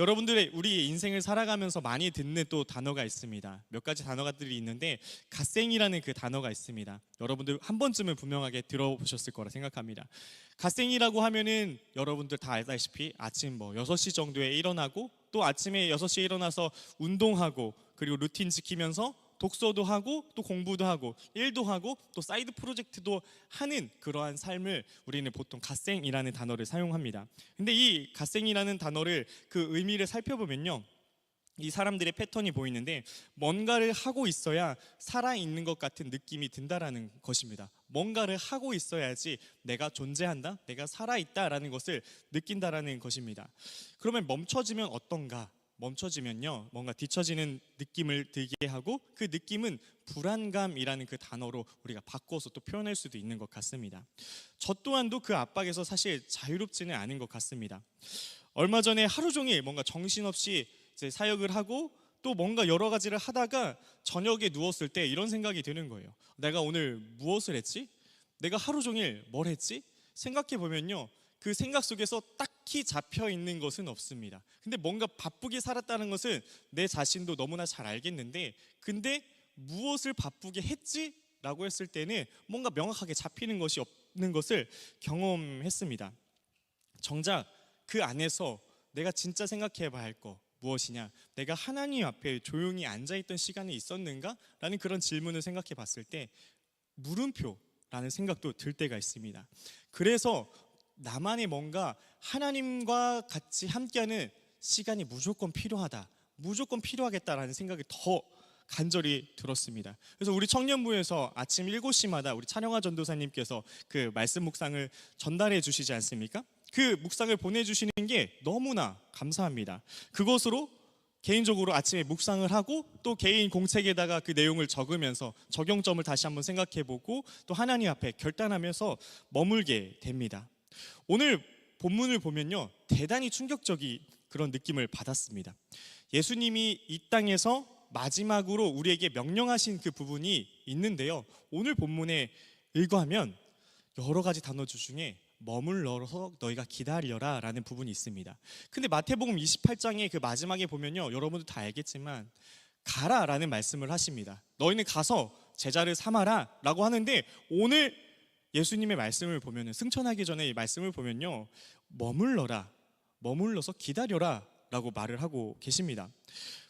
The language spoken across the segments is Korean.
여러분들의 우리 인생을 살아가면서 많이 듣는 또 단어가 있습니다. 몇 가지 단어들이 있는데 갓생이라는 그 단어가 있습니다. 여러분들 한 번쯤은 분명하게 들어보셨을 거라 생각합니다. 갓생이라고 하면은 여러분들 다 알다시피 아침 6시 정도에 일어나고 또 아침에 6시에 일어나서 운동하고 그리고 루틴 지키면서 독서도 하고 또 공부도 하고 일도 하고 또 사이드 프로젝트도 하는 그러한 삶을 우리는 보통 갓생이라는 단어를 사용합니다. 근데 이 갓생이라는 단어를 그 의미를 살펴보면요, 이 사람들의 패턴이 보이는데 뭔가를 하고 있어야 살아있는 것 같은 느낌이 든다라는 것입니다. 뭔가를 하고 있어야지 내가 존재한다, 내가 살아있다라는 것을 느낀다라는 것입니다. 그러면 멈춰지면 어떤가? 멈춰지면요, 뭔가 뒤처지는 느낌을 들게 하고 그 느낌은 불안감이라는 그 단어로 우리가 바꿔서 또 표현할 수도 있는 것 같습니다. 저 또한도 그 압박에서 사실 자유롭지는 않은 것 같습니다. 얼마 전에 하루 종일 뭔가 정신없이 이제 사역을 하고 또 뭔가 여러 가지를 하다가 저녁에 누웠을 때 이런 생각이 드는 거예요. 내가 오늘 무엇을 했지? 내가 하루 종일 뭘 했지? 생각해 보면요, 그 생각 속에서 딱히 잡혀 있는 것은 없습니다. 근데 뭔가 바쁘게 살았다는 것은 내 자신도 너무나 잘 알겠는데, 근데 무엇을 바쁘게 했지? 라고 했을 때는 뭔가 명확하게 잡히는 것이 없는 것을 경험했습니다. 정작 그 안에서 내가 진짜 생각해 봐야 할 거 무엇이냐? 내가 하나님 앞에 조용히 앉아있던 시간이 있었는가? 라는 그런 질문을 생각해 봤을 때 물음표라는 생각도 들 때가 있습니다. 그래서 나만의 뭔가 하나님과 같이 함께하는 시간이 무조건 필요하다, 무조건 필요하겠다라는 생각이 더 간절히 들었습니다. 그래서 우리 청년부에서 아침 7시마다 우리 찬영아 전도사님께서 그 말씀 묵상을 전달해 주시지 않습니까? 그 묵상을 보내주시는 게 너무나 감사합니다. 그것으로 개인적으로 아침에 묵상을 하고 또 개인 공책에다가 그 내용을 적으면서 적용점을 다시 한번 생각해보고 또 하나님 앞에 결단하면서 머물게 됩니다. 오늘 본문을 보면요, 대단히 충격적인 그런 느낌을 받았습니다. 예수님이 이 땅에서 마지막으로 우리에게 명령하신 그 부분이 있는데요, 오늘 본문에 읽어하면 여러 가지 단어들 중에 머물러서 너희가 기다려라 라는 부분이 있습니다. 근데 마태복음 28장의 그 마지막에 보면요, 여러분도 다 알겠지만 가라 라는 말씀을 하십니다. 너희는 가서 제자를 삼아라 라고 하는데, 오늘 예수님의 말씀을 보면은, 승천하기 전에 이 말씀을 보면요, 머물러서 기다려라 라고 말을 하고 계십니다.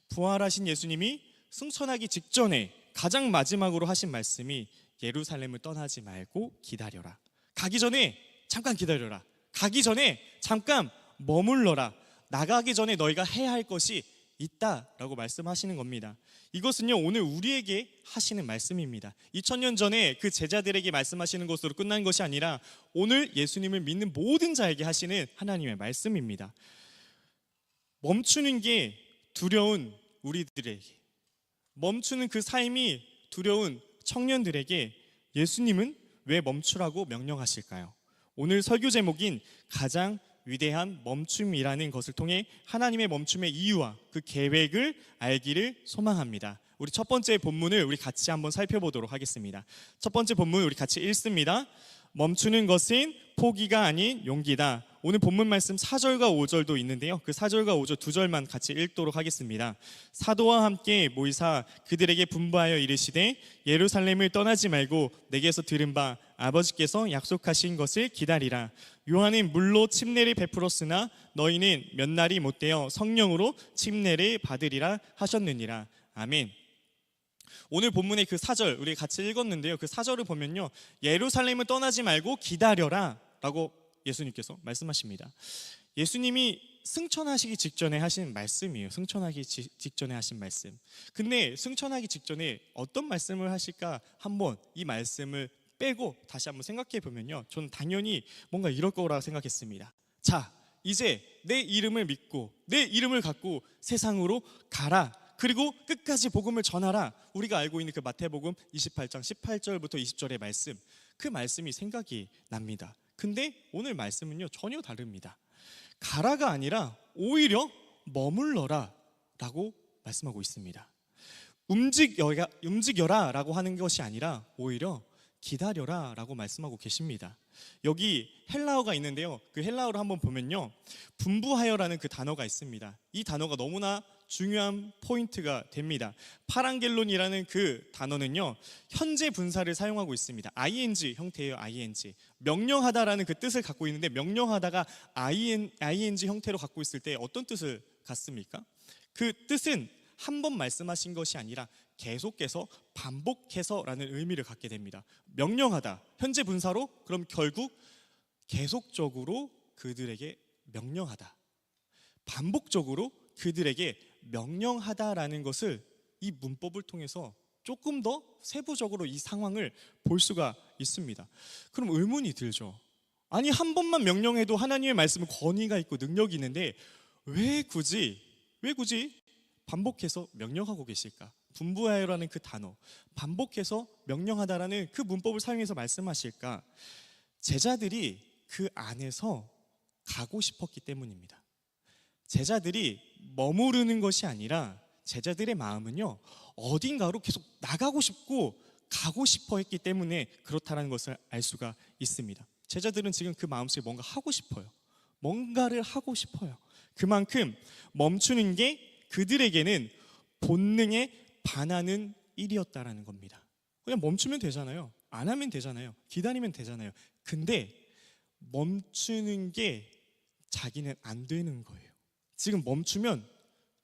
부활하신 예수님이 승천하기 직전에 가장 마지막으로 하신 말씀이 예루살렘을 떠나지 말고 기다려라. 가기 전에 잠깐 기다려라. 가기 전에 잠깐 머물러라. 나가기 전에 너희가 해야 할 것이 있다라고 말씀하시는 겁니다. 이것은요, 오늘 우리에게 하시는 말씀입니다. 2000년 전에 그 제자들에게 말씀하시는 것으로 끝난 것이 아니라 오늘 예수님을 믿는 모든 자에게 하시는 하나님의 말씀입니다. 멈추는 게 두려운 우리들에게, 멈추는 그 삶이 두려운 청년들에게 예수님은 왜 멈추라고 명령하실까요? 오늘 설교 제목인 가장 위대한 멈춤이라는 것을 통해 하나님의 멈춤의 이유와 그 계획을 알기를 소망합니다. 우리 첫 번째 본문을 우리 같이 한번 살펴보도록 하겠습니다. 첫 번째 본문 우리 같이 읽습니다. 멈추는 것은 포기가 아닌 용기다. 오늘 본문 말씀 4절과 5절도 있는데요, 그 4절과 5절 두 절만 같이 읽도록 하겠습니다. 사도와 함께 모이사 그들에게 분부하여 이르시되 예루살렘을 떠나지 말고 내게서 들은 바 아버지께서 약속하신 것을 기다리라. 요한은 물로 침례를 베풀었으나 너희는 몇 날이 못되어 성령으로 침례를 받으리라 하셨느니라. 아멘. 오늘 본문의 그 4절 우리 같이 읽었는데요, 그 4절을 보면요, 예루살렘을 떠나지 말고 기다려라 라고 예수님께서 말씀하십니다. 예수님이 승천하시기 직전에 하신 말씀이에요. 승천하기 직전에 하신 말씀. 근데 승천하기 직전에 어떤 말씀을 하실까 한번 이 말씀을 빼고 다시 한번 생각해 보면요, 저는 당연히 뭔가 이럴 거라 생각했습니다. 자, 이제 내 이름을 믿고 내 이름을 갖고 세상으로 가라. 그리고 끝까지 복음을 전하라. 우리가 알고 있는 그 마태복음 28장 18절부터 20절의 말씀, 그 말씀이 생각이 납니다. 근데 오늘 말씀은요, 전혀 다릅니다. 가라가 아니라 오히려 머물러라 라고 말씀하고 있습니다. 움직여라 라고 하는 것이 아니라 오히려 기다려라 라고 말씀하고 계십니다. 여기 헬라어가 있는데요, 그 헬라어를 한번 보면요, 분부하여라는 그 단어가 있습니다. 이 단어가 너무나 중요한 포인트가 됩니다. 파랑겔론이라는 그 단어는요, 현재 분사를 사용하고 있습니다. ing 형태예요. ing. 명령하다라는 그 뜻을 갖고 있는데, 명령하다가 ing 형태로 갖고 있을 때 어떤 뜻을 갖습니까? 그 뜻은 한 번 말씀하신 것이 아니라 계속해서 반복해서라는 의미를 갖게 됩니다. 명령하다, 현재 분사로, 그럼 결국 계속적으로 그들에게 명령하다, 반복적으로 그들에게 명령하다라는 것을 이 문법을 통해서 조금 더 세부적으로 이 상황을 볼 수가 있습니다. 그럼 의문이 들죠. 아니, 한 번만 명령해도 하나님의 말씀은 권위가 있고 능력이 있는데 왜 굳이 반복해서 명령하고 계실까? 분부하여라는 그 단어, 반복해서 명령하다라는 그 문법을 사용해서 말씀하실까? 제자들이 그 안에서 가고 싶었기 때문입니다. 제자들이 머무르는 것이 아니라 제자들의 마음은요, 어딘가로 계속 나가고 싶고 가고 싶어 했기 때문에 그렇다는 것을 알 수가 있습니다. 제자들은 지금 그 마음속에 뭔가 하고 싶어요. 뭔가를 하고 싶어요. 그만큼 멈추는 게 그들에게는 본능에 반하는 일이었다라는 겁니다. 그냥 멈추면 되잖아요. 안 하면 되잖아요. 기다리면 되잖아요. 근데 멈추는 게 자기는 안 되는 거예요. 지금 멈추면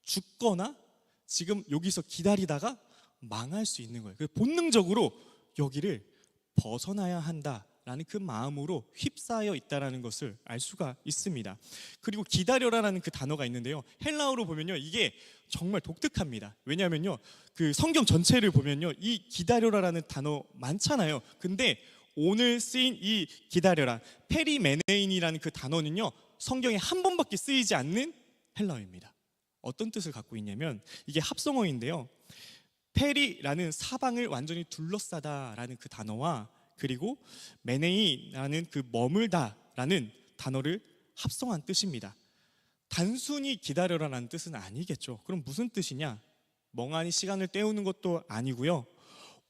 죽거나 지금 여기서 기다리다가 망할 수 있는 거예요. 그래서 본능적으로 여기를 벗어나야 한다라는 그 마음으로 휩싸여 있다라는 것을 알 수가 있습니다. 그리고 기다려라라는 그 단어가 있는데요, 헬라어로 보면요, 이게 정말 독특합니다. 왜냐하면요, 그 성경 전체를 보면요, 이 기다려라라는 단어 많잖아요. 근데 오늘 쓰인 이 기다려라, 페리메네인이라는 그 단어는요, 성경에 한 번밖에 쓰이지 않는 헬라어입니다. 어떤 뜻을 갖고 있냐면, 이게 합성어인데요, 페리라는 사방을 완전히 둘러싸다라는 그 단어와 그리고 메네이라는 그 머물다라는 단어를 합성한 뜻입니다. 단순히 기다려라라는 뜻은 아니겠죠. 그럼 무슨 뜻이냐? 멍하니 시간을 때우는 것도 아니고요,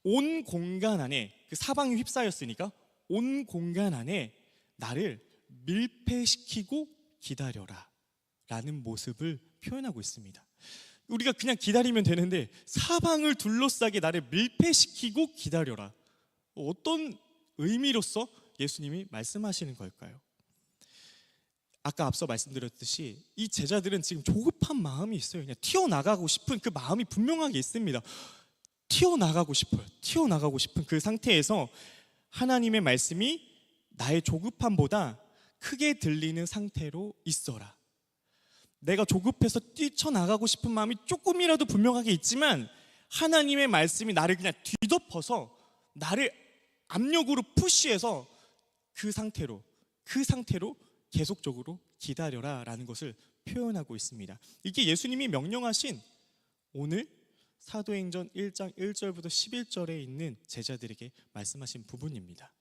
온 공간 안에, 그 사방이 휩싸였으니까 온 공간 안에 나를 밀폐시키고 기다려라 라는 모습을 표현하고 있습니다. 우리가 그냥 기다리면 되는데 사방을 둘러싸게 나를 밀폐시키고 기다려라, 어떤 의미로서 예수님이 말씀하시는 걸까요? 아까 앞서 말씀드렸듯이 이 제자들은 지금 조급한 마음이 있어요. 그냥 튀어나가고 싶은 그 마음이 분명하게 있습니다. 튀어나가고 싶은 그 상태에서 하나님의 말씀이 나의 조급함보다 크게 들리는 상태로 있어라. 내가 조급해서 뛰쳐나가고 싶은 마음이 조금이라도 분명하게 있지만 하나님의 말씀이 나를 그냥 뒤덮어서 나를 압력으로 푸시해서 그 상태로 계속적으로 기다려라 라는 것을 표현하고 있습니다. 이게 예수님이 명령하신 오늘 사도행전 1장 1절부터 11절에 있는 제자들에게 말씀하신 부분입니다.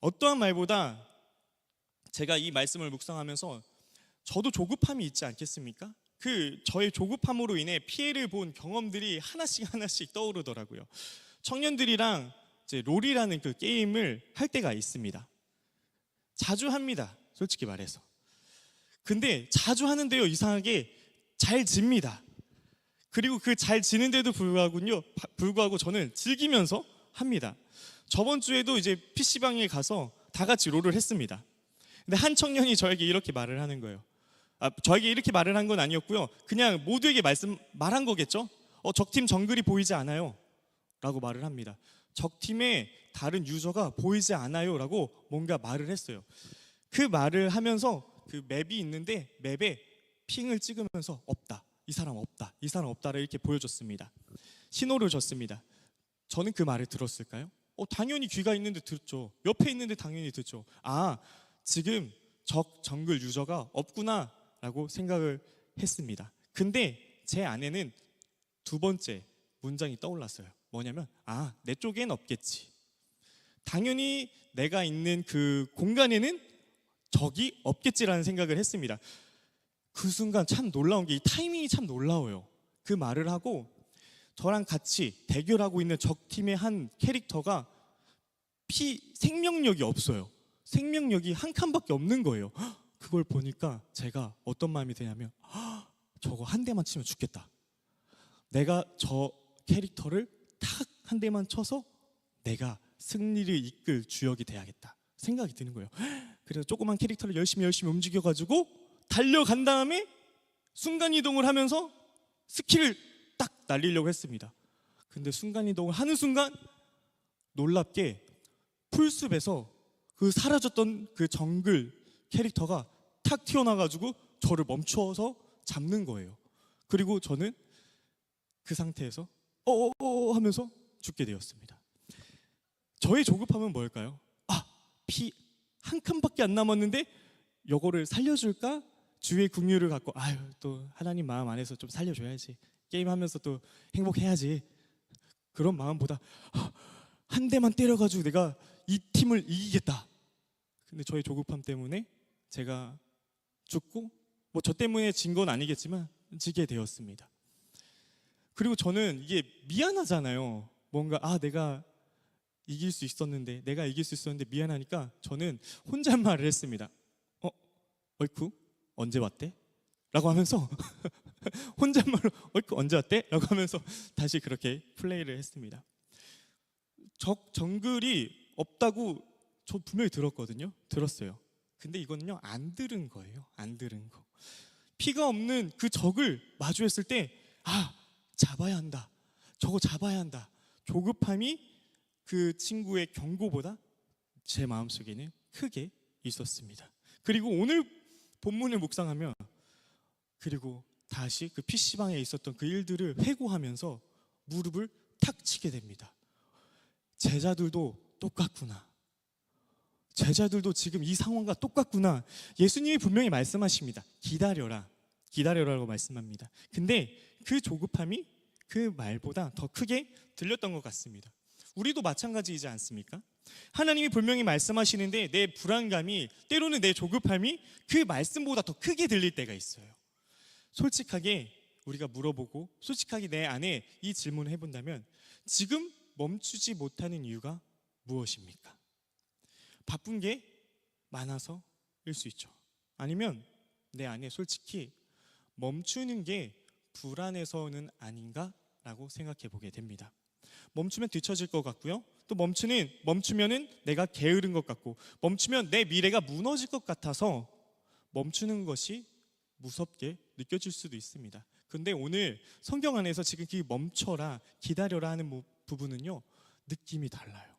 어떠한 말보다 제가 이 말씀을 묵상하면서 저도 조급함이 있지 않겠습니까? 저의 조급함으로 인해 피해를 본 경험들이 하나씩 떠오르더라고요. 청년들이랑 이제 롤이라는 그 게임을 할 때가 있습니다. 자주 합니다, 솔직히 말해서. 근데 자주 하는데요, 이상하게 잘 집니다. 그리고 그 잘 지는데도 불구하고 저는 즐기면서 합니다. 저번 주에도 이제 PC방에 가서 다 같이 롤을 했습니다. 근데 한 청년이 저에게 이렇게 말을 하는 거예요. 저에게 이렇게 말을 한 건 아니었고요, 그냥 모두에게 말한 거겠죠. 적팀 정글이 보이지 않아요 라고 말을 합니다. 적팀의 다른 유저가 보이지 않아요 라고 뭔가 말을 했어요. 그 말을 하면서 그 맵이 있는데 맵에 핑을 찍으면서 없다, 이 사람 없다를 이렇게 보여줬습니다. 신호를 줬습니다. 저는 그 말을 들었을까요? 당연히 귀가 있는데 듣죠. 옆에 있는데 당연히 듣죠. 지금 정글 유저가 없구나 라고 생각을 했습니다. 근데 제 안에는 두 번째 문장이 떠올랐어요. 뭐냐면 내 쪽엔 없겠지. 당연히 내가 있는 그 공간에는 적이 없겠지라는 생각을 했습니다. 그 순간 참 놀라운 게, 이 타이밍이 참 놀라워요. 그 말을 하고 저랑 같이 대결하고 있는 적팀의 한 캐릭터가 생명력이 없어요. 생명력이 한 칸밖에 없는 거예요. 그걸 보니까 제가 어떤 마음이 드냐면 저거 한 대만 치면 죽겠다. 내가 저 캐릭터를 탁 한 대만 쳐서 내가 승리를 이끌 주역이 돼야겠다 생각이 드는 거예요. 그래서 조그만 캐릭터를 열심히 움직여가지고 달려간 다음에 순간이동을 하면서 스킬을 딱 날리려고 했습니다. 근데 순간이동을 하는 순간 놀랍게 풀숲에서 그 사라졌던 그 정글 캐릭터가 탁 튀어나와가지고 저를 멈춰서 잡는 거예요. 그리고 저는 그 상태에서 하면서 죽게 되었습니다. 저의 조급함은 뭘까요? 피 한 칸밖에 안 남았는데 요거를 살려줄까? 주의 긍휼을 갖고 또 하나님 마음 안에서 좀 살려줘야지, 게임하면서 또 행복해야지, 그런 마음보다 한 대만 때려가지고 내가 이 팀을 이기겠다. 근데 저의 조급함 때문에 제가 죽고, 뭐 저 때문에 진 건 아니겠지만 지게 되었습니다. 그리고 저는 이게 미안하잖아요. 뭔가 내가 이길 수 있었는데 미안하니까 저는 혼잣말을 했습니다. 어이쿠 언제 왔대? 라고 하면서 혼잣말로 어이쿠 언제 왔대? 라고 하면서 다시 그렇게 플레이를 했습니다. 정글이 없다고 저 분명히 들었어요. 근데 이거는요, 안 들은 거예요. 안 들은 거. 피가 없는 그 적을 마주했을 때 잡아야 한다, 저거 잡아야 한다, 조급함이 그 친구의 경고보다 제 마음속에는 크게 있었습니다. 그리고 오늘 본문을 묵상하면, 그리고 다시 그 PC방에 있었던 그 일들을 회고하면서 무릎을 탁 치게 됩니다. 제자들도 똑같구나, 제자들도 지금 이 상황과 똑같구나. 예수님이 분명히 말씀하십니다. 기다려라고 말씀합니다. 근데 그 조급함이 그 말보다 더 크게 들렸던 것 같습니다. 우리도 마찬가지이지 않습니까? 하나님이 분명히 말씀하시는데 내 불안감이, 때로는 내 조급함이 그 말씀보다 더 크게 들릴 때가 있어요. 솔직하게 우리가 물어보고 솔직하게 내 안에 이 질문을 해본다면, 지금 멈추지 못하는 이유가 무엇입니까? 바쁜 게 많아서일 수 있죠. 아니면 내 안에 솔직히 멈추는 게 불안해서는 아닌가라고 생각해 보게 됩니다. 멈추면 뒤처질 것 같고요, 또 멈추면은 내가 게으른 것 같고, 멈추면 내 미래가 무너질 것 같아서 멈추는 것이 무섭게 느껴질 수도 있습니다. 근데 오늘 성경 안에서 지금 그 멈춰라, 기다려라 하는 부분은요, 느낌이 달라요.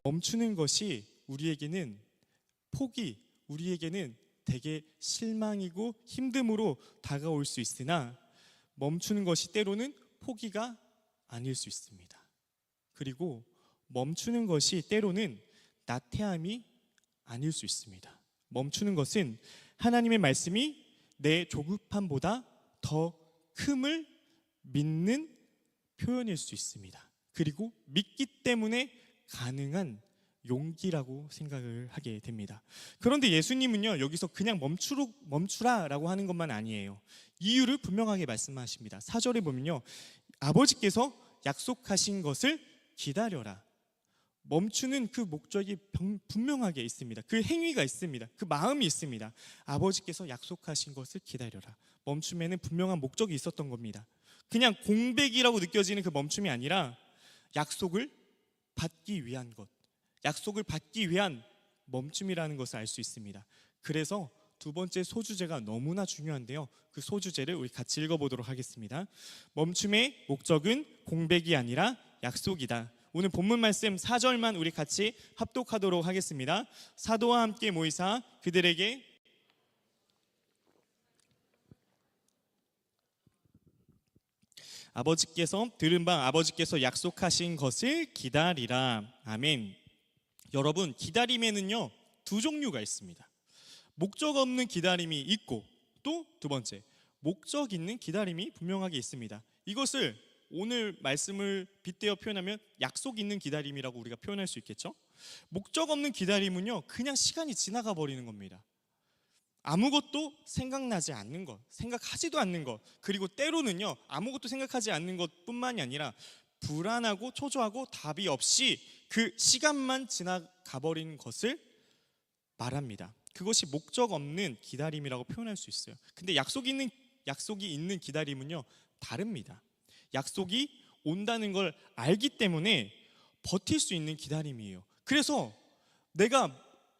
멈추는 것이 우리에게는 우리에게는 되게 실망이고 힘듦으로 다가올 수 있으나, 멈추는 것이 때로는 포기가 아닐 수 있습니다. 그리고 멈추는 것이 때로는 나태함이 아닐 수 있습니다. 멈추는 것은 하나님의 말씀이 내 조급함보다 더 큼을 믿는 표현일 수 있습니다. 그리고 믿기 때문에 가능한 용기라고 생각을 하게 됩니다. 그런데 예수님은요, 여기서 그냥 멈추라라고 하는 것만 아니에요. 이유를 분명하게 말씀하십니다. 4절에 보면요, 아버지께서 약속하신 것을 기다려라. 멈추는 그 목적이 분명하게 있습니다. 그 행위가 있습니다. 그 마음이 있습니다. 아버지께서 약속하신 것을 기다려라. 멈춤에는 분명한 목적이 있었던 겁니다. 그냥 공백이라고 느껴지는 그 멈춤이 아니라 약속을 받기 위한 것, 약속을 받기 위한 멈춤이라는 것을 알 수 있습니다. 그래서 두 번째 소주제가 너무나 중요한데요, 그 소주제를 우리 같이 읽어보도록 하겠습니다. 멈춤의 목적은 공백이 아니라 약속이다. 오늘 본문 말씀 4절만 우리 같이 합독하도록 하겠습니다. 사도와 함께 모이사 그들에게 들은 바 아버지께서 약속하신 것을 기다리라. 아멘. 여러분, 기다림에는요, 두 종류가 있습니다. 목적 없는 기다림이 있고, 또 두 번째, 목적 있는 기다림이 분명하게 있습니다. 이것을 오늘 말씀을 빗대어 표현하면 약속 있는 기다림이라고 우리가 표현할 수 있겠죠? 목적 없는 기다림은요, 그냥 시간이 지나가 버리는 겁니다. 아무것도 생각나지 않는 것, 생각하지도 않는 것, 그리고 때로는요, 아무것도 생각하지 않는 것뿐만이 아니라 불안하고 초조하고 답이 없이 그 시간만 지나가 버린 것을 말합니다. 그것이 목적 없는 기다림이라고 표현할 수 있어요. 근데 약속이 있는 기다림은요, 다릅니다. 약속이 온다는 걸 알기 때문에 버틸 수 있는 기다림이에요. 그래서 내가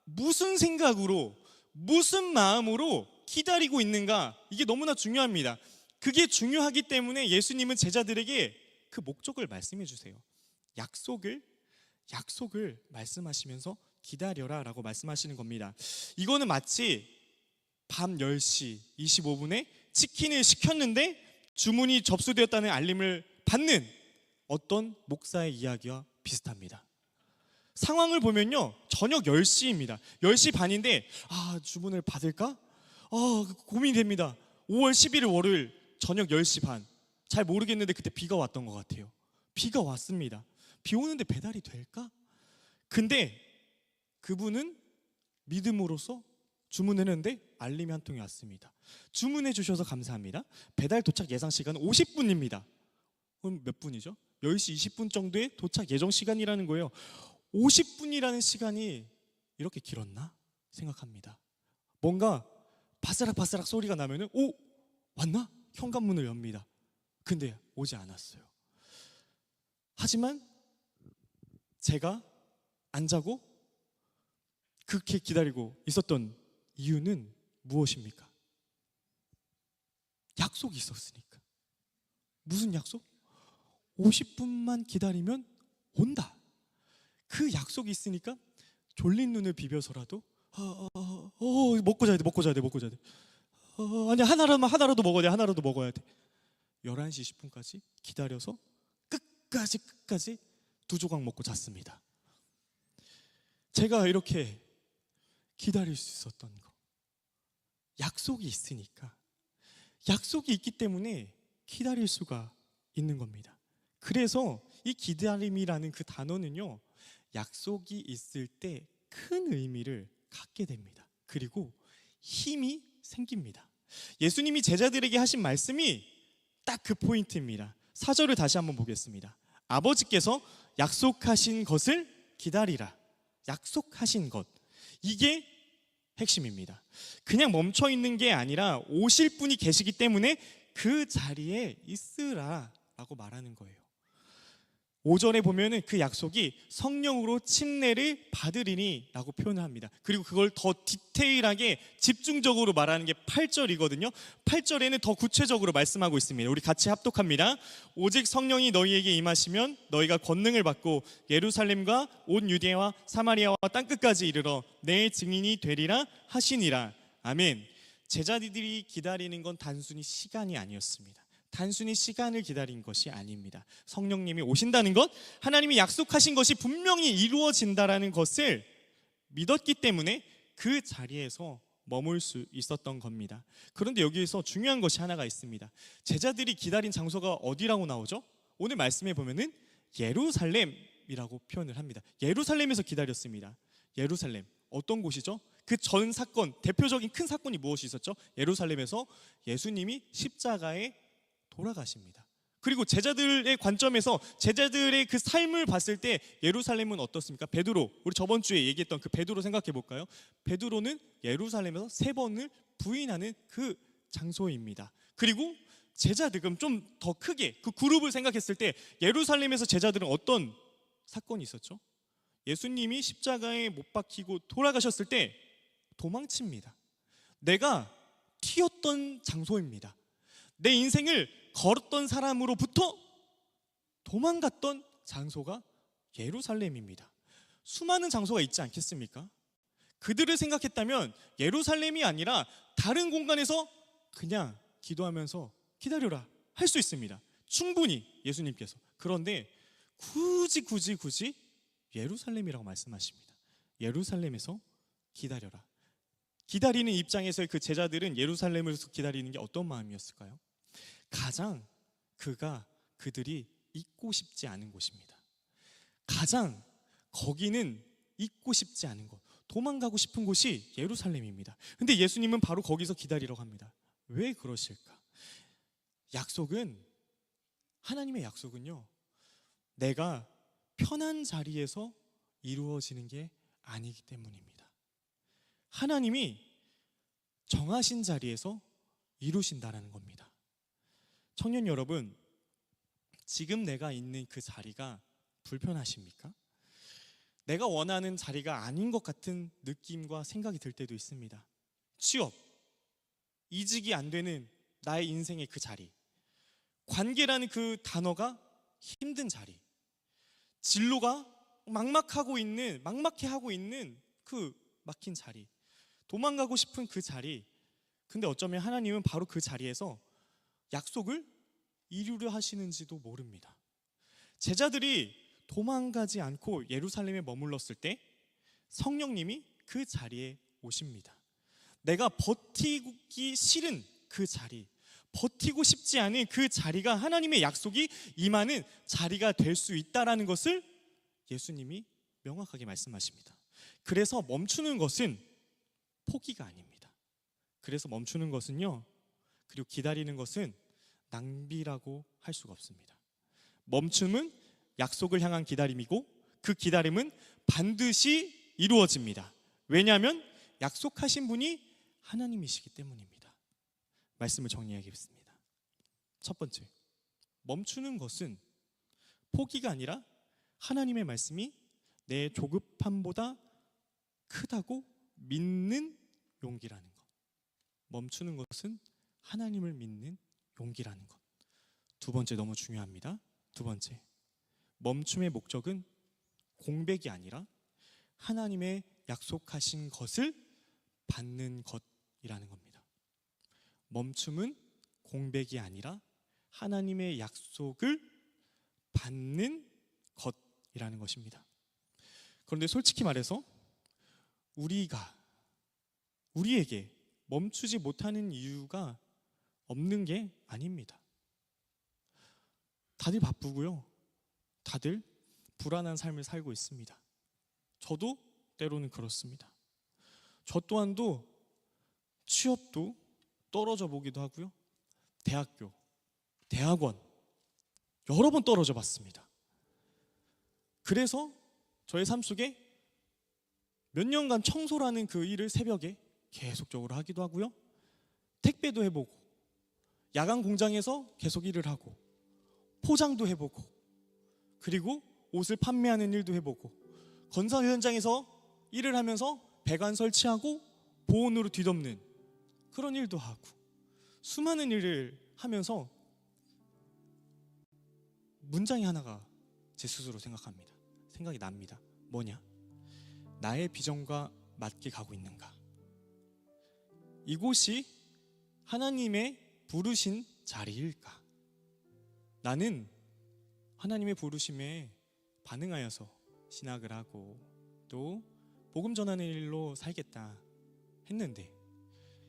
무슨 생각으로, 무슨 마음으로 기다리고 있는가, 이게 너무나 중요합니다. 그게 중요하기 때문에 예수님은 제자들에게 그 목적을 말씀해 주세요. 약속을 말씀하시면서 기다려라 라고 말씀하시는 겁니다. 이거는 마치 밤 10시 25분에 치킨을 시켰는데 주문이 접수되었다는 알림을 받는 어떤 목사의 이야기와 비슷합니다. 상황을 보면요, 저녁 10시입니다. 10시 반인데 주문을 받을까? 고민이 됩니다. 5월 11일 월요일 저녁 10시 반, 잘 모르겠는데 그때 비가 왔던 것 같아요. 비가 왔습니다. 비 오는데 배달이 될까? 근데 그분은 믿음으로써 주문했는데 알림이 한 통이 왔습니다. 주문해 주셔서 감사합니다. 배달 도착 예상 시간은 50분입니다. 그럼 몇 분이죠? 10시 20분 정도의 도착 예정 시간이라는 거예요. 50분이라는 시간이 이렇게 길었나 생각합니다. 뭔가 바스락바스락 소리가 나면은 왔나? 현관문을 엽니다. 근데 오지 않았어요. 하지만 제가 안 자고 그렇게 기다리고 있었던 이유는 무엇입니까? 약속이 있었으니까. 무슨 약속? 50분만 기다리면 온다. 그 약속이 있으니까 졸린 눈을 비벼서라도 먹고 자야 돼. 아니 하나라도 먹어야 돼. 11시 10분까지 기다려서 끝까지 두 조각 먹고 잤습니다. 제가 이렇게 기다릴 수 있었던 거, 약속이 있으니까, 약속이 있기 때문에 기다릴 수가 있는 겁니다. 그래서 이 기다림이라는 그 단어는요, 약속이 있을 때 큰 의미를 갖게 됩니다. 그리고 힘이 생깁니다. 예수님이 제자들에게 하신 말씀이 딱 그 포인트입니다. 4절을 다시 한번 보겠습니다. 아버지께서 약속하신 것을 기다리라. 약속하신 것, 이게 핵심입니다. 그냥 멈춰 있는 게 아니라 오실 분이 계시기 때문에 그 자리에 있으라 라고 말하는 거예요. 5절에 보면은 그 약속이 성령으로 침례를 받으리니 라고 표현을 합니다. 그리고 그걸 더 디테일하게 집중적으로 말하는 게 8절이거든요. 8절에는 더 구체적으로 말씀하고 있습니다. 우리 같이 합독합니다. 오직 성령이 너희에게 임하시면 너희가 권능을 받고 예루살렘과 온 유대와 사마리아와 땅끝까지 이르러 내 증인이 되리라 하시니라. 아멘. 제자들이 기다리는 건 단순히 시간이 아니었습니다. 단순히 시간을 기다린 것이 아닙니다. 성령님이 오신다는 것, 하나님이 약속하신 것이 분명히 이루어진다라는 것을 믿었기 때문에 그 자리에서 머물 수 있었던 겁니다. 그런데 여기에서 중요한 것이 하나가 있습니다. 제자들이 기다린 장소가 어디라고 나오죠? 오늘 말씀에 보면은 예루살렘이라고 표현을 합니다. 예루살렘에서 기다렸습니다. 예루살렘, 어떤 곳이죠? 그 전 사건, 대표적인 큰 사건이 무엇이 있었죠? 예루살렘에서 예수님이 십자가에 돌아가십니다. 그리고 제자들의 관점에서 제자들의 그 삶을 봤을 때 예루살렘은 어떻습니까? 베드로, 우리 저번 주에 얘기했던 그 베드로 생각해 볼까요? 베드로는 예루살렘에서 3번을 부인하는 그 장소입니다. 그리고 제자들, 그럼 좀 더 크게 그 그룹을 생각했을 때 예루살렘에서 제자들은 어떤 사건이 있었죠? 예수님이 십자가에 못 박히고 돌아가셨을 때 도망칩니다. 내가 튀었던 장소입니다. 내 인생을 걸었던 사람으로부터 도망갔던 장소가 예루살렘입니다. 수많은 장소가 있지 않겠습니까? 그들을 생각했다면 예루살렘이 아니라 다른 공간에서 그냥 기도하면서 기다려라 할 수 있습니다. 충분히 예수님께서. 그런데 굳이 예루살렘이라고 말씀하십니다. 예루살렘에서 기다려라. 기다리는 입장에서의 그 제자들은 예루살렘에서 기다리는 게 어떤 마음이었을까요? 가장 그들이 잊고 싶지 않은 곳입니다. 가장 거기는 잊고 싶지 않은 곳, 도망가고 싶은 곳이 예루살렘입니다. 근데 예수님은 바로 거기서 기다리라고 합니다. 왜 그러실까? 하나님의 약속은요, 내가 편한 자리에서 이루어지는 게 아니기 때문입니다. 하나님이 정하신 자리에서 이루신다라는 겁니다. 청년 여러분, 지금 내가 있는 그 자리가 불편하십니까? 내가 원하는 자리가 아닌 것 같은 느낌과 생각이 들 때도 있습니다. 취업, 이직이 안 되는 나의 인생의 그 자리, 관계라는 그 단어가 힘든 자리, 진로가 막막해 하고 있는 그 막힌 자리, 도망가고 싶은 그 자리. 근데 어쩌면 하나님은 바로 그 자리에서 약속을 이루려 하시는지도 모릅니다. 제자들이 도망가지 않고 예루살렘에 머물렀을 때 성령님이 그 자리에 오십니다. 내가 버티기 싫은 그 자리, 버티고 싶지 않은 그 자리가 하나님의 약속이 임하는 자리가 될 수 있다라는 것을 예수님이 명확하게 말씀하십니다. 그래서 멈추는 것은 포기가 아닙니다. 그래서 멈추는 것은요, 그리고 기다리는 것은 낭비라고 할 수가 없습니다. 멈춤은 약속을 향한 기다림이고 그 기다림은 반드시 이루어집니다. 왜냐하면 약속하신 분이 하나님이시기 때문입니다. 말씀을 정리하겠습니다. 첫 번째, 멈추는 것은 포기가 아니라 하나님의 말씀이 내 조급함보다 크다고 믿는 용기라는 것. 멈추는 것은 하나님을 믿는 용기라는 것. 두 번째, 너무 중요합니다. 두 번째, 멈춤의 목적은 공백이 아니라 하나님의 약속하신 것을 받는 것이라는 겁니다. 멈춤은 공백이 아니라 하나님의 약속을 받는 것이라는 것입니다. 그런데 솔직히 말해서 우리에게 멈추지 못하는 이유가 없는 게 아닙니다. 다들 바쁘고요. 다들 불안한 삶을 살고 있습니다. 저도 때로는 그렇습니다. 저 또한도 취업도 떨어져 보기도 하고요. 대학교, 대학원 여러 번 떨어져 봤습니다. 그래서 저의 삶 속에 몇 년간 청소라는 그 일을 새벽에 계속적으로 하기도 하고요. 택배도 해보고 야간 공장에서 계속 일을 하고 포장도 해보고 그리고 옷을 판매하는 일도 해보고 건설 현장에서 일을 하면서 배관 설치하고 보온으로 뒤덮는 그런 일도 하고 수많은 일을 하면서 문장이 하나가 제 스스로 생각이 납니다. 뭐냐? 나의 비전과 맞게 가고 있는가? 이곳이 하나님의 부르신 자리일까? 나는 하나님의 부르심에 반응하여서 신학을 하고 또 복음 전하는 일로 살겠다 했는데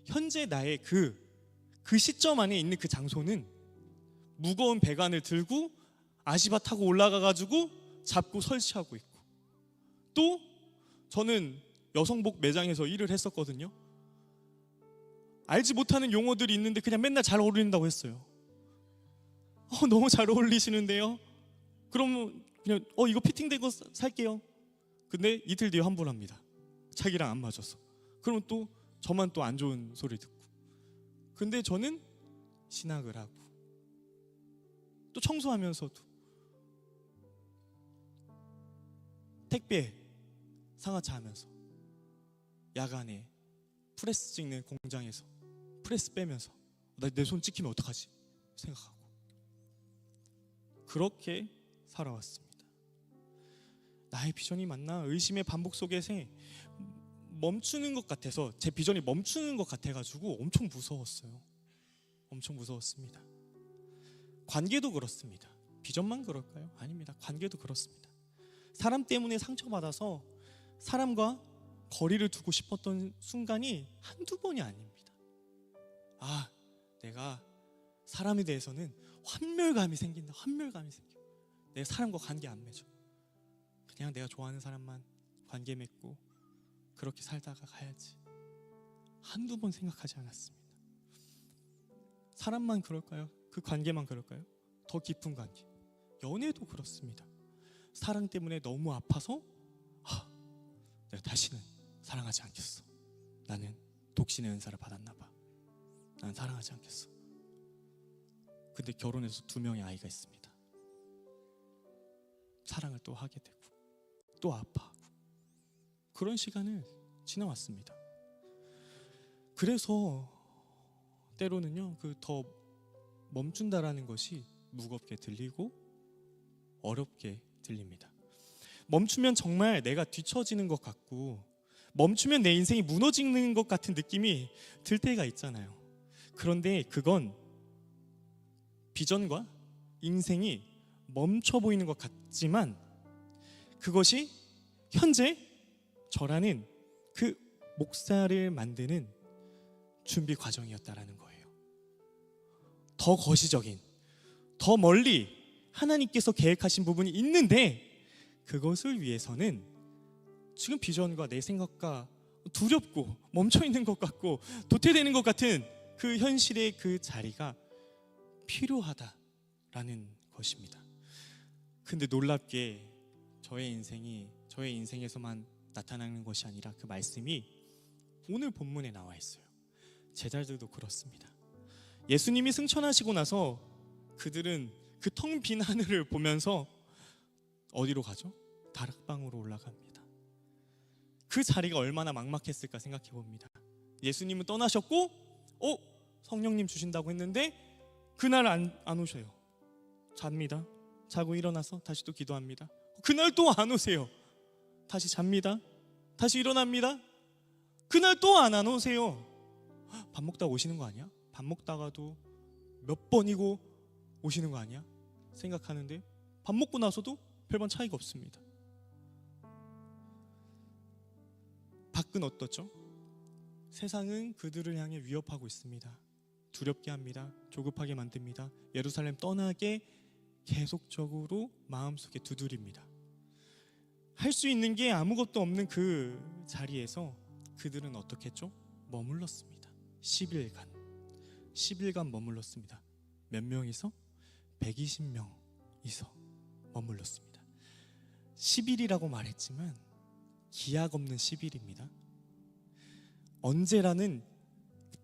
현재 나의 그 시점 안에 있는 그 장소는 무거운 배관을 들고 아시바 타고 올라가가지고 잡고 설치하고 있고 또 저는 여성복 매장에서 일을 했었거든요. 알지 못하는 용어들이 있는데 그냥 맨날 잘 어울린다고 했어요. 너무 잘 어울리시는데요. 그럼 그냥 이거 피팅된 거 살게요. 근데 이틀 뒤에 환불합니다. 자기랑 안 맞아서. 그럼 또 저만 또 안 좋은 소리 듣고. 근데 저는 신학을 하고 또 청소하면서도 택배 상하차 하면서 야간에 프레스 찍는 공장에서 프레스 빼면서 내 손 찍히면 어떡하지 생각하고 그렇게 살아왔습니다. 나의 비전이 맞나 의심의 반복 속에서 멈추는 것 같아서 제 비전이 멈추는 것 같아가지고 엄청 무서웠어요. 엄청 무서웠습니다. 관계도 그렇습니다. 비전만 그럴까요? 아닙니다. 관계도 그렇습니다. 사람 때문에 상처받아서 사람과 거리를 두고 싶었던 순간이 한두 번이 아닙니다. 내가 사람에 대해서는 환멸감이 생긴다. 환멸감이 생겨. 내 사람과 관계 안 맺어. 그냥 내가 좋아하는 사람만 관계 맺고 그렇게 살다가 가야지. 한두 번 생각하지 않았습니다. 사람만 그럴까요? 그 관계만 그럴까요? 더 깊은 관계. 연애도 그렇습니다. 사랑 때문에 너무 아파서 내가 다시는 사랑하지 않겠어. 나는 독신의 은사를 받았나 봐. 난 사랑하지 않겠어. 근데 결혼해서 2명의 아이가 있습니다. 사랑을 또 하게 되고 또 아파하고 그런 시간을 지나왔습니다. 그래서 때로는요, 그 더 멈춘다라는 것이 무겁게 들리고 어렵게 들립니다. 멈추면 정말 내가 뒤처지는 것 같고, 멈추면 내 인생이 무너지는 것 같은 느낌이 들 때가 있잖아요. 그런데 그건 비전과 인생이 멈춰 보이는 것 같지만, 그것이 현재 저라는 그 목사를 만드는 준비 과정이었다라는 거예요. 더 거시적인, 더 멀리 하나님께서 계획하신 부분이 있는데, 그것을 위해서는 지금 비전과 내 생각과 두렵고 멈춰있는 것 같고 도태되는 것 같은 그 현실의 그 자리가 필요하다라는 것입니다. 근데 놀랍게 저의 인생에서만 나타나는 것이 아니라 그 말씀이 오늘 본문에 나와 있어요. 제자들도 그렇습니다. 예수님이 승천하시고 나서 그들은 그 텅 빈 하늘을 보면서 어디로 가죠? 다락방으로 올라갑니다. 그 자리가 얼마나 막막했을까 생각해 봅니다. 예수님은 떠나셨고 성령님 주신다고 했는데 그날 안 오셔요. 잡니다. 자고 일어나서 다시 또 기도합니다. 그날 또 안 오세요. 다시 잡니다. 다시 일어납니다. 그날 또 안 오세요. 밥 먹다 오시는 거 아니야? 밥 먹다가도 몇 번이고 오시는 거 아니야? 생각하는데 밥 먹고 나서도 별반 차이가 없습니다. 밖은 어떻죠? 세상은 그들을 향해 위협하고 있습니다. 두렵게 합니다. 조급하게 만듭니다. 예루살렘 떠나게 계속적으로 마음속에 두드립니다. 할 수 있는 게 아무것도 없는 그 자리에서 그들은 어떻게 했죠? 머물렀습니다. 10일간 머물렀습니다. 몇 명이서? 120명이서 머물렀습니다. 10일이라고 말했지만 기약 없는 10일입니다. 언제라는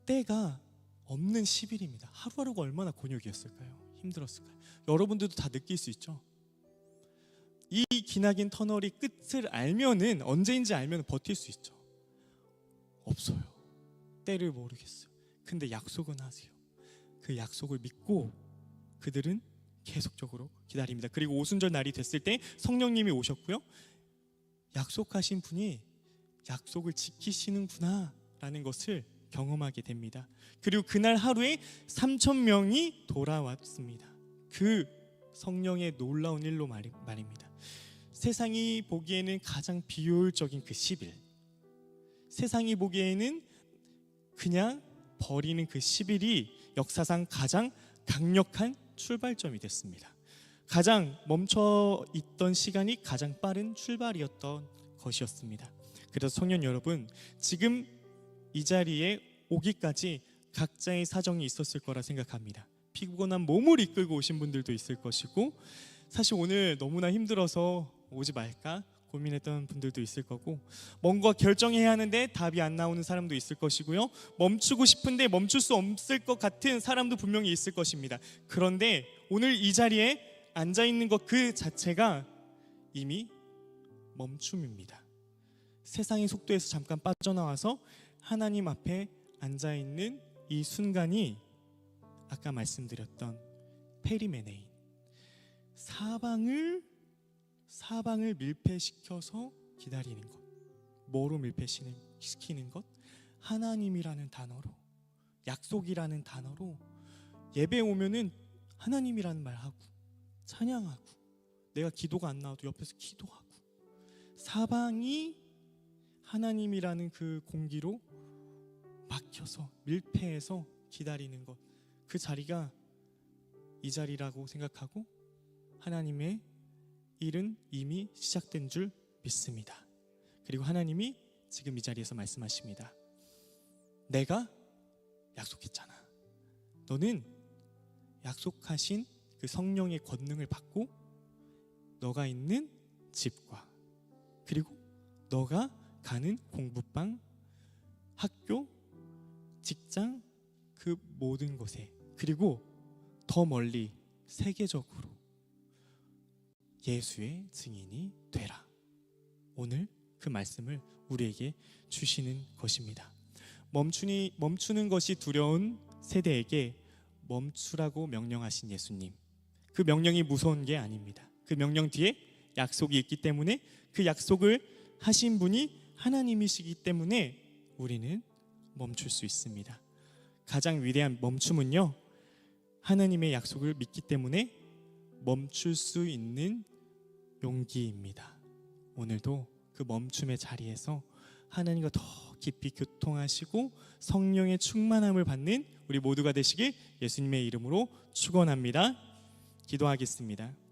때가 없는 10일입니다. 하루하루가 얼마나 곤욕이었을까요? 힘들었을까요? 여러분들도 다 느낄 수 있죠? 이 기나긴 터널이 끝을 알면은, 언제인지 알면 버틸 수 있죠. 없어요. 때를 모르겠어요. 근데 약속은 하세요. 그 약속을 믿고 그들은 계속적으로 기다립니다. 그리고 오순절 날이 됐을 때 성령님이 오셨고요, 약속하신 분이 약속을 지키시는구나 라는 것을 경험하게 됩니다. 그리고 그날 하루에 3,000명이 돌아왔습니다. 그 성령의 놀라운 일로 말입니다. 세상이 보기에는 가장 비효율적인 그 10일, 세상이 보기에는 그냥 버리는 그 10일이 역사상 가장 강력한 출발점이 됐습니다. 가장 멈춰 있던 시간이 가장 빠른 출발이었던 것이었습니다. 그래서 청년 여러분, 지금 이 자리에 오기까지 각자의 사정이 있었을 거라 생각합니다. 피곤한 몸을 이끌고 오신 분들도 있을 것이고, 사실 오늘 너무나 힘들어서 오지 말까 고민했던 분들도 있을 거고, 뭔가 결정해야 하는데 답이 안 나오는 사람도 있을 것이고요, 멈추고 싶은데 멈출 수 없을 것 같은 사람도 분명히 있을 것입니다. 그런데 오늘 이 자리에 앉아있는 것 그 자체가 이미 멈춤입니다. 세상의 속도에서 잠깐 빠져나와서 하나님 앞에 앉아있는 이 순간이 아까 말씀드렸던 페리메네인, 사방을 밀폐시켜서 기다리는 것. 뭐로 밀폐시키는 것? 하나님이라는 단어로, 약속이라는 단어로. 예배 오면은 하나님이라는 말하고 찬양하고, 내가 기도가 안 나와도 옆에서 기도하고, 사방이 하나님이라는 그 공기로 막혀서 밀폐해서 기다리는 것, 그 자리가 이 자리라고 생각하고 하나님의 일은 이미 시작된 줄 믿습니다. 그리고 하나님이 지금 이 자리에서 말씀하십니다. 내가 약속했잖아. 너는 약속하신 그 성령의 권능을 받고 너가 있는 집과, 그리고 너가 가는 공부방, 학교, 직장, 그 모든 곳에, 그리고 더 멀리 세계적으로 예수의 증인이 되라. 오늘 그 말씀을 우리에게 주시는 것입니다. 멈추는 것이 두려운 세대에게 멈추라고 명령하신 예수님, 그 명령이 무서운 게 아닙니다. 그 명령 뒤에 약속이 있기 때문에, 그 약속을 하신 분이 하나님이시기 때문에 우리는 멈출 수 있습니다. 가장 위대한 멈춤은요, 하나님의 약속을 믿기 때문에 멈출 수 있는 용기입니다. 오늘도 그 멈춤의 자리에서 하나님과 더 깊이 교통하시고 성령의 충만함을 받는 우리 모두가 되시길 예수님의 이름으로 축원합니다. 기도하겠습니다.